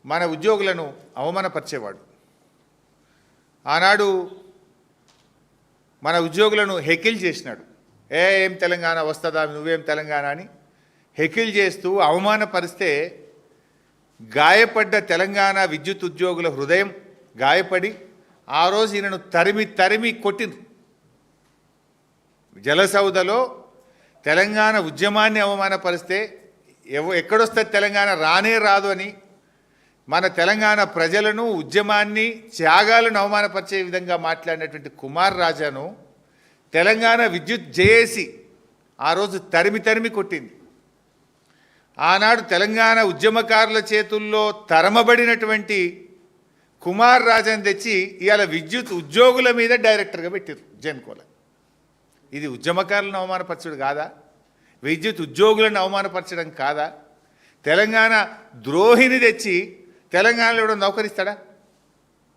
మన ఉద్యోగులను అవమానపరిచేవాడు. ఆనాడు మన ఉద్యోగులను హెకిల్ చేసినాడు. ఏం తెలంగాణ వస్తుందా, నువ్వేం తెలంగాణ అని హెకిల్ చేస్తూ అవమానపరిస్తే గాయపడ్డ తెలంగాణ విద్యుత్ ఉద్యోగుల హృదయం గాయపడి ఆ రోజు ఈయనను తరిమి కొట్టిండ్రు. జలసౌదలో తెలంగాణ ఉద్యమాన్ని అవమానపరిస్తే ఎక్కడొస్తే తెలంగాణ రానే రాదు అని మన తెలంగాణ ప్రజలను, ఉద్యమాన్ని, త్యాగాలను అవమానపరిచే విధంగా మాట్లాడినటువంటి కుమార్ రాజాను తెలంగాణ విద్యుత్ జేఏసీ ఆ రోజు తరిమి కొట్టింది. ఆనాడు తెలంగాణ ఉద్యమకారుల చేతుల్లో తరమబడినటువంటి కుమార్ రాజాను తెచ్చి ఇవాళ విద్యుత్ ఉద్యోగుల మీద డైరెక్టర్గా పెట్టారు జెన్కోలో. ఇది ఉద్యమకారులను అవమానపరచడం కాదా? విద్యుత్ ఉద్యోగులను అవమానపరచడం కాదా? తెలంగాణ ద్రోహిని తెచ్చి తెలంగాణలో ఎవడో నౌకరిస్తాడా?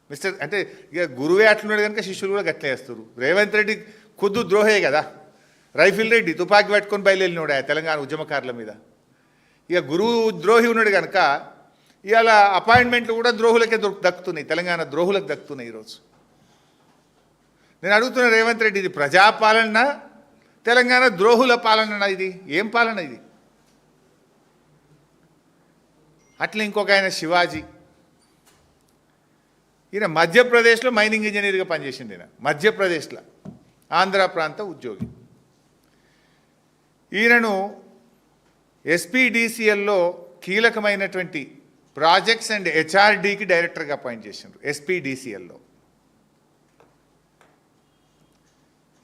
మిస్టర్ అంటే ఇక గురువే అట్లున్నాడు కనుక శిష్యులు కూడా గట్లే వేస్తారు. రేవంత్ రెడ్డి ఖుద్దు ద్రోహే కదా. రైఫిల్ రెడ్డి తుపాకీ పట్టుకొని బయలుదేరినాడు తెలంగాణ ఉద్యమకారుల మీద. ఇక గురువు ద్రోహి ఉన్నాడు కనుక ఇవాళ అపాయింట్మెంట్లు కూడా ద్రోహులకే దక్కుతున్నాయి, తెలంగాణ ద్రోహులకు దక్కుతున్నాయి ఈరోజు. నేను అడుగుతున్న రేవంత్ రెడ్డి, ఇది ప్రజాపాలన, తెలంగాణ ద్రోహుల పాలన? ఇది ఏం పాలన ఇది? అట్లా ఇంకొక ఆయన శివాజీ, ఈయన మధ్యప్రదేశ్లో మైనింగ్ ఇంజనీర్గా పనిచేసింది. ఈయన మధ్యప్రదేశ్లో ఆంధ్ర ప్రాంత ఉద్యోగి. ఈయనను ఎస్పీడీసీఎల్లో కీలకమైనటువంటి ప్రాజెక్ట్స్ అండ్ హెచ్ఆర్డీకి డైరెక్టర్గా అపాయింట్ చేసిండ్రు ఎస్పీడీసీఎల్లో.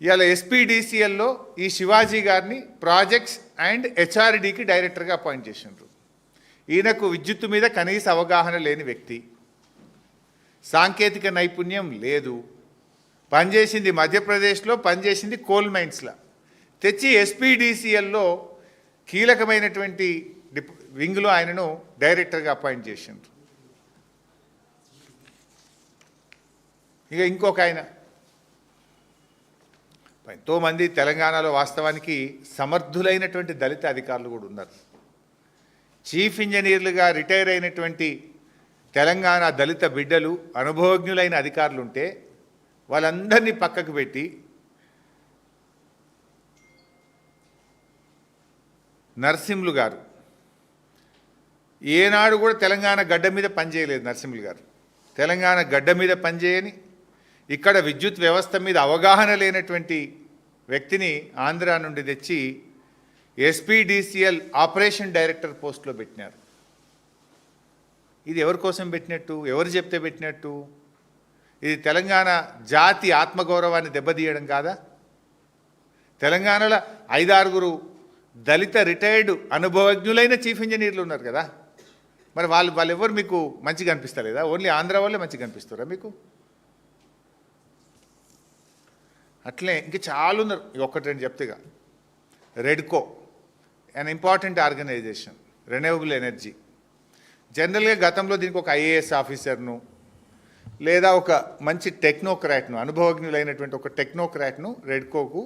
ఇవాళ ఎస్పీడీసీఎల్లో ఈ శివాజీ గారిని ప్రాజెక్ట్స్ అండ్ హెచ్ఆర్డీకి డైరెక్టర్గా అపాయింట్ చేసిండ్రు. ఈయనకు విద్యుత్తు మీద కనీస అవగాహన లేని వ్యక్తి, సాంకేతిక నైపుణ్యం లేదు, పనిచేసింది మధ్యప్రదేశ్లో, పనిచేసింది కోల్ మైన్స్లో. తెచ్చి ఎస్పీడీసీఎల్లో కీలకమైనటువంటి వింగ్లో ఆయనను డైరెక్టర్గా అపాయింట్ చేసిండ్రు. ఇక ఇంకొక ఆయన, ఎంతోమంది తెలంగాణలో వాస్తవానికి సమర్థులైనటువంటి దళిత అధికారులు కూడా ఉన్నారు. చీఫ్ ఇంజనీర్లుగా రిటైర్ అయినటువంటి తెలంగాణ దళిత బిడ్డలు, అనుభవజ్ఞులైన అధికారులు ఉంటే వాళ్ళందరినీ పక్కకు పెట్టి నరసింహులు గారు ఏనాడు కూడా తెలంగాణ గడ్డ మీద పనిచేయలేదు. నరసింహులు గారు తెలంగాణ గడ్డ మీద పనిచేయని, ఇక్కడ విద్యుత్ వ్యవస్థ మీద అవగాహన లేనటువంటి వ్యక్తిని ఆంధ్ర నుండి తెచ్చి ఎస్పీడీసీఎల్ ఆపరేషన్ డైరెక్టర్ పోస్ట్లో పెట్టినారు. ఇది ఎవరి కోసం పెట్టినట్టు? ఎవరు చెప్తే పెట్టినట్టు? ఇది తెలంగాణ జాతి ఆత్మగౌరవాన్ని దెబ్బతీయడం కాదా? తెలంగాణలో 5-6 దళిత రిటైర్డ్ అనుభవజ్ఞులైన చీఫ్ ఇంజనీర్లు ఉన్నారు కదా, మరి వాళ్ళు ఎవరు మీకు మంచిగా అనిపిస్తలేదా? ఓన్లీ ఆంధ్ర వాళ్ళే మంచిగా అనిపిస్తారా మీకు? అట్లే ఇంకా చాలా ఉన్నారు. ఒకటి రెండు చెప్తేగా, REDCO unimportant organisation, renewable energy. జనరల్గా గతంలో దీనికి ఒక ఐఏఎస్ ఆఫీసర్ను లేదా ఒక మంచి టెక్నోక్రాట్ను, అనుభవజ్ఞులైనటువంటి ఒక టెక్నోక్రాట్ను రెడ్కోకు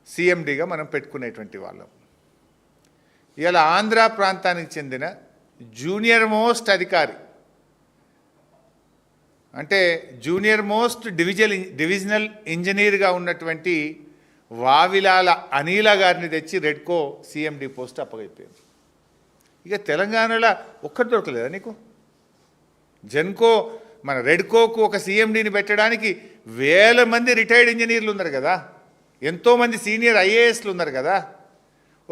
సిఎండిగా మనం పెట్టుకునేటువంటి వాళ్ళం. ఇలా ఆంధ్ర ప్రాంతానికి చెందిన జూనియర్ మోస్ట్ అధికారి, అంటే జూనియర్ మోస్ట్ డివిజనల్ ఇంజనీర్గా ఉన్నటువంటి వావిలాల అనిల గారిని తెచ్చి రెడ్కో సిఎండి పోస్ట్ అప్పగైపోయింది. ఇక తెలంగాణలో ఒక్కటి దొరకలేదా నీకు? జెన్కో మన రెడ్కోకు ఒక సిఎండిని పెట్టడానికి వేల మంది రిటైర్డ్ ఇంజనీర్లు ఉన్నారు కదా, ఎంతోమంది సీనియర్ ఐఏఎస్లు ఉన్నారు కదా.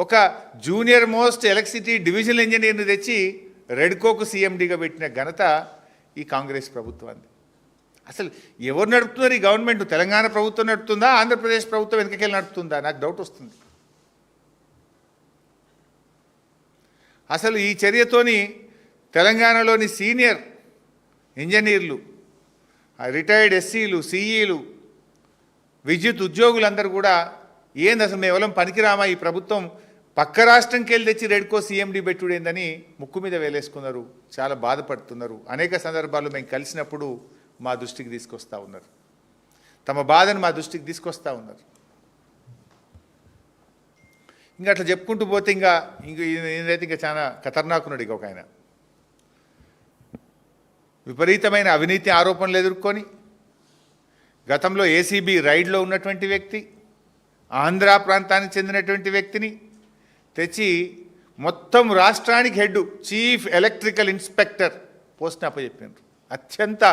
ఒక జూనియర్ మోస్ట్ ఎలక్ట్రిసిటీ డివిజనల్ ఇంజనీర్ని తెచ్చి రెడ్కోకు సిఎండిగా పెట్టిన ఘనత ఈ కాంగ్రెస్ ప్రభుత్వాన్ని. అసలు ఎవరు నడుపుతున్నారు ఈ గవర్నమెంట్? తెలంగాణ ప్రభుత్వం నడుపుతుందా, ఆంధ్రప్రదేశ్ ప్రభుత్వం వెనకకెళ్ళి నడుపుతుందా? నాకు డౌట్ వస్తుంది. అసలు ఈ చర్యతోని తెలంగాణలోని సీనియర్ ఇంజనీర్లు, రిటైర్డ్ ఎస్సీలు, సిఈలు, విద్యుత్ ఉద్యోగులందరూ కూడా ఏంది అసలు మేము ఎవరం పనికిరామా, ఈ ప్రభుత్వం పక్క రాష్ట్రంకి వెళ్ళి తెచ్చి రెడ్కో సిఎండి పెట్టుడేందని ముక్కు మీద వేలేసుకున్నారు, చాలా బాధపడుతున్నారు. అనేక సందర్భాల్లో మేము కలిసినప్పుడు మా దృష్టికి తీసుకొస్తూ ఉన్నారు, తమ బాధను మా దృష్టికి తీసుకొస్తూ ఉన్నారు. ఇంకా అట్లా చెప్పుకుంటూ పోతే ఈయనైతే ఇంకా చాలా ఖతర్నాకున్నాడు. ఇక ఒక ఆయన విపరీతమైన అవినీతి ఆరోపణలు ఎదుర్కొని గతంలో ఏసీబీ రైడ్లో ఉన్నటువంటి వ్యక్తి, ఆంధ్ర ప్రాంతానికి చెందినటువంటి వ్యక్తిని తెచ్చి మొత్తం రాష్ట్రానికి హెడ్ చీఫ్ ఎలక్ట్రికల్ ఇన్స్పెక్టర్ పోస్ట్ని అప్పచెప్పారు. అత్యంత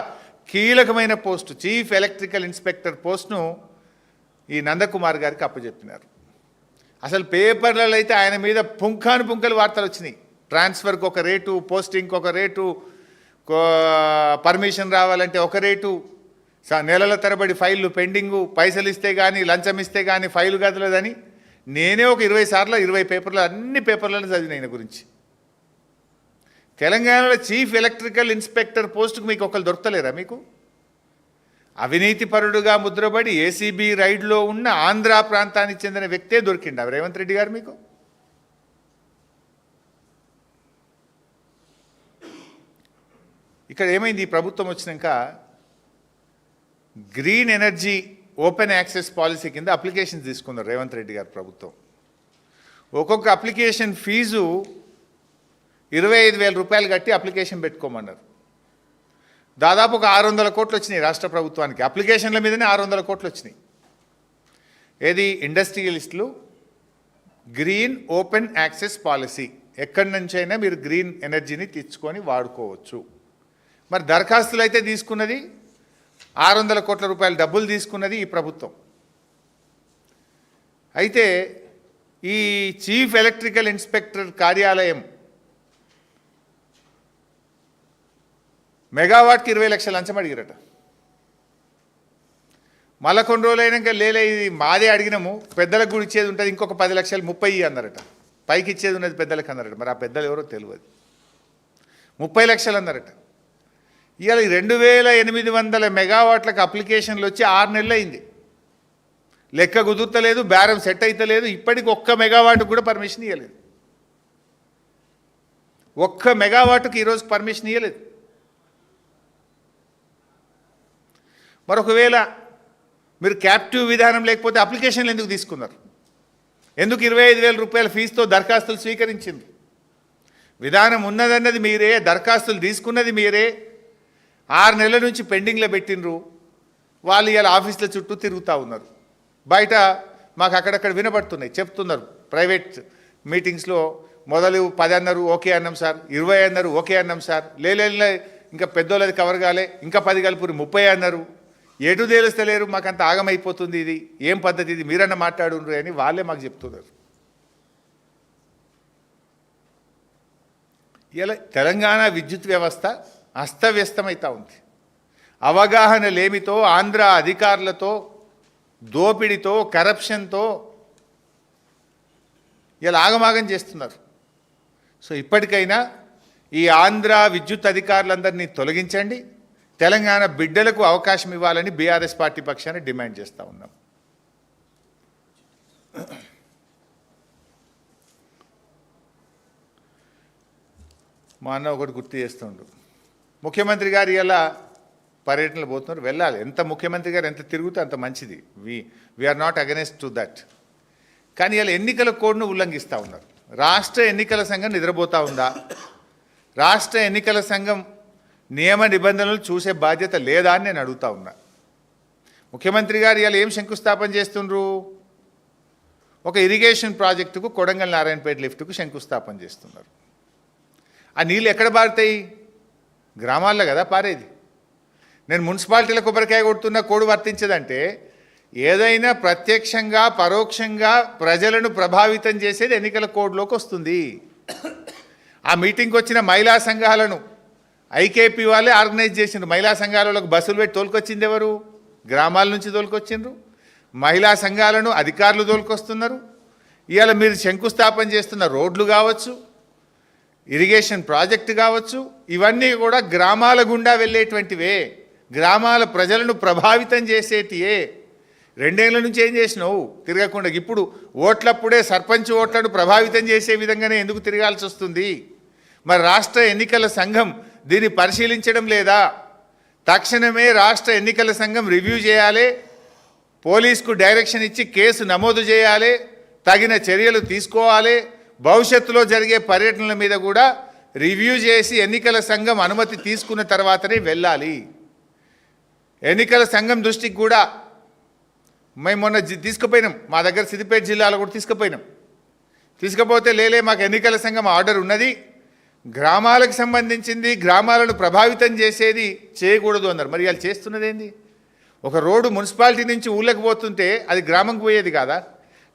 కీలకమైన పోస్టు చీఫ్ ఎలక్ట్రికల్ ఇన్స్పెక్టర్ పోస్ట్ను ఈ నందకుమార్ గారికి అప్పచెప్పినారు. అసలు పేపర్లలో అయితే ఆయన మీద పుంఖాను పుంఖలు వార్తలు వచ్చినాయి. ట్రాన్స్ఫర్కి ఒక రేటు, పోస్టింగ్కి ఒక రేటు, పర్మిషన్ రావాలంటే ఒక రేటు, నెలల తరబడి ఫైళ్ళు పెండింగు, పైసలు ఇస్తే కానీ లంచం ఇస్తే కానీ ఫైలు కదలదని నేనే ఒక 20 సార్లు 20 పేపర్లు అన్ని పేపర్లను చదివిన ఆయన గురించి. తెలంగాణలో చీఫ్ ఎలక్ట్రికల్ ఇన్స్పెక్టర్ పోస్టుకు మీకు ఒకరు దొరకలేరా? మీకు అవినీతిపరుడుగా ముద్రపడి ఏసీబీ రైడ్లో ఉన్న ఆంధ్ర ప్రాంతానికి చెందిన వ్యక్తే దొరికిండా రేవంత్ రెడ్డి గారు మీకు? ఇక్కడ ఏమైంది? ఈ ప్రభుత్వం వచ్చినాక green energy open access policy కింద అప్లికేషన్స్ తీసుకున్నారు రేవంత్ రెడ్డి గారు ప్రభుత్వం. ఒక్కొక్క అప్లికేషన్ ఫీజు 25,000 రూపాయలు కట్టి అప్లికేషన్ పెట్టుకోమన్నారు. దాదాపు ఒక 600 కోట్లు వచ్చినాయి రాష్ట్ర ప్రభుత్వానికి. అప్లికేషన్ల మీదనే 600 కోట్లు వచ్చినాయి. ఏది? ఇండస్ట్రియలిస్టులు గ్రీన్ ఓపెన్ యాక్సెస్ పాలసీ, ఎక్కడి నుంచైనా మీరు గ్రీన్ ఎనర్జీని తెచ్చుకొని వాడుకోవచ్చు. మరి దరఖాస్తులు అయితే తీసుకున్నది 600 కోట్ల రూపాయల డబ్బులు తీసుకున్నది ఈ ప్రభుత్వం. అయితే ఈ చీఫ్ ఎలక్ట్రికల్ ఇన్స్పెక్టర్ కార్యాలయం మెగావాట్కి 20 లక్షల లంచం అడిగిరట. మళ్ళీ కొన్ని రోజులు అయినాక లేలే ఇది మాదే అడిగినాము, పెద్దలకు కూడా ఇచ్చేది ఉంటుంది, ఇంకొక 10 లక్షలు 30 అన్నారట. పైకి ఇచ్చేది ఉన్నది పెద్దలకు అన్నారట. మరి ఆ పెద్దలు ఎవరో తెలియదు. 30 లక్షలు అన్నారట. ఇవాళ 2800 మెగావాట్లకు అప్లికేషన్లు వచ్చి 6 నెలలు అయింది. లెక్క కుదుర్తలేదు, బేరం సెట్ అయితలేదు. ఇప్పటికి 1 మెగావాట్కు కూడా పర్మిషన్ ఇవ్వలేదు. 1 మెగావాట్కి ఈరోజు పర్మిషన్ ఇవ్వలేదు. మరొకవేళ మీరు క్యాప్టివ్ విధానం లేకపోతే అప్లికేషన్లు ఎందుకు తీసుకున్నారు? ఎందుకు 25,000 రూపాయల ఫీజుతో దరఖాస్తులు స్వీకరించింది? విధానం ఉన్నదన్నది మీరే, దరఖాస్తులు తీసుకున్నది మీరే. 6 నెలల నుంచి పెండింగ్లో పెట్టినరు. వాళ్ళు ఇలా ఆఫీసుల చుట్టూ తిరుగుతూ ఉన్నారు. బయట మాకు అక్కడక్కడ వినపడుతున్నాయి, చెప్తున్నారు. ప్రైవేట్ మీటింగ్స్లో మొదలు 10 అన్నారు, ఓకే అన్నాం సార్. 20 అన్నారు, ఓకే అన్నాం సార్. లేలే ఇంకా పెద్దోళ్ళది కవర్ కాలే, ఇంకా 10 కలుపురు 30 అన్నారు. ఎటు తేలుస్తలేరు, మాకంత ఆగమైపోతుంది. ఇది ఏం పద్ధతి? ఇది మీరన్నా మాట్లాడుండ్రు అని వాళ్ళే మాకు చెప్తున్నారు. ఇలా తెలంగాణ విద్యుత్ వ్యవస్థ అస్తవ్యస్తమవుతూ ఉంది. అవగాహన లేమితో, ఆంధ్ర అధికారులతో, దోపిడితో, కరప్షన్తో ఇలా ఆగమాగం చేస్తున్నారు. సో ఇప్పటికైనా ఈ ఆంధ్ర విద్యుత్ అధికారులందరినీ తొలగించండి, తెలంగాణ బిడ్డలకు అవకాశం ఇవ్వాలని బీఆర్ఎస్ పార్టీ పక్షాన్ని డిమాండ్ చేస్తూ ఉన్నాం. మా అన్న ఒకటి గుర్తు చేస్తుండు, ముఖ్యమంత్రి గారు ఇలా పర్యటనలు పోతున్నారు, వెళ్ళాలి. ఎంత ముఖ్యమంత్రి గారు ఎంత తిరుగుతే అంత మంచిది. We are not against to that. కానీ ఇలా ఎన్నికల కోడ్ను ఉల్లంఘిస్తూ ఉన్నారు. రాష్ట్ర ఎన్నికల సంఘం నిద్రపోతూ ఉందా? రాష్ట్ర ఎన్నికల సంఘం నియమ నిబంధనలు చూసే బాధ్యత లేదా అని నేను అడుగుతా ఉన్నా. ముఖ్యమంత్రి గారు ఇలా ఏం శంకుస్థాపన చేస్తుండ్రు? ఒక ఇరిగేషన్ ప్రాజెక్టుకు కొడంగల్ నారాయణపేట లిఫ్ట్కు శంకుస్థాపన చేస్తున్నారు. ఆ నీళ్ళు ఎక్కడ పారుతాయి? గ్రామాల్లో కదా పారేది. నేను మున్సిపాలిటీల కొబ్బరికాయ కొడుతున్న కోడ్ వర్తించదంటే ఏదైనా ప్రత్యక్షంగా పరోక్షంగా ప్రజలను ప్రభావితం చేసేది ఎన్నికల కోడ్లోకి వస్తుంది. ఆ మీటింగ్కి వచ్చిన మహిళా సంఘాలను ఐకేపీ వాళ్ళే ఆర్గనైజ్ చేసిండ్రు. మహిళా సంఘాలకు బస్సులు పెట్టి తోలుకొచ్చింది ఎవరు? గ్రామాల నుంచి తోలుకొచ్చిండ్రు. మహిళా సంఘాలను అధికారులు తోలుకొస్తున్నారు. ఇవాళ మీరు శంకుస్థాపన చేస్తున్న రోడ్లు కావచ్చు, ఇరిగేషన్ ప్రాజెక్టు కావచ్చు, ఇవన్నీ కూడా గ్రామాల గుండా వెళ్ళేటువంటివే, గ్రామాల ప్రజలను ప్రభావితం చేసేటివే. 2 ఏళ్ల నుంచి ఏం చేసినావు? తిరగకుండా. ఇప్పుడు ఓట్లప్పుడే సర్పంచ్ ఓట్లను ప్రభావితం చేసే విధంగానే ఎందుకు తిరగాల్సి వస్తుంది? మరి రాష్ట్ర ఎన్నికల సంఘం దీన్ని పరిశీలించడం లేదా? తక్షణమే రాష్ట్ర ఎన్నికల సంఘం రివ్యూ చేయాలి, పోలీసుకు డైరెక్షన్ ఇచ్చి కేసు నమోదు చేయాలి, తగిన చర్యలు తీసుకోవాలి. భవిష్యత్తులో జరిగే పర్యటనల మీద కూడా రివ్యూ చేసి ఎన్నికల సంఘం అనుమతి తీసుకున్న తర్వాతనే వెళ్ళాలి. ఎన్నికల సంఘం దృష్టికి కూడా మేము మొన్న తీసుకుపోయినాం. మా దగ్గర సిద్దిపేట జిల్లాలో కూడా తీసుకుపోతే లేలే మాకు ఎన్నికల సంఘం ఆర్డర్ ఉన్నది, గ్రామాలకు సంబంధించింది, గ్రామాలను ప్రభావితం చేసేది చేయకూడదు అన్నారు. మరి వాళ్ళు చేస్తున్నది ఏంది? ఒక రోడ్డు మున్సిపాలిటీ నుంచి ఊళ్ళకి పోతుంటే అది గ్రామంకి పోయేది కాదా?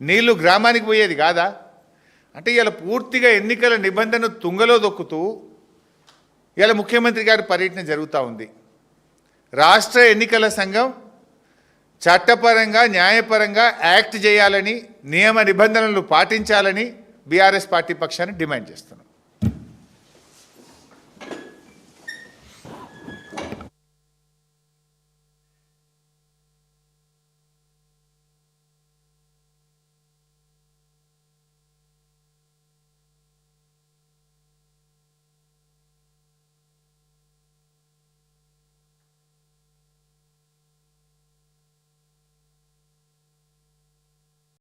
నీళ్లు గ్రామానికి పోయేది కాదా? అంటే ఇలా పూర్తిగా ఎన్నికల నిబంధనను తుంగలో దొక్కుతూ ఇలా ముఖ్యమంత్రి గారి పర్యటన జరుగుతూ ఉంది. రాష్ట్ర ఎన్నికల సంఘం చట్టపరంగా న్యాయపరంగా యాక్ట్ చేయాలని, నియమ నిబంధనలు పాటించాలని బీఆర్ఎస్ పార్టీ పక్షాన్ని డిమాండ్ చేస్తున్నాం.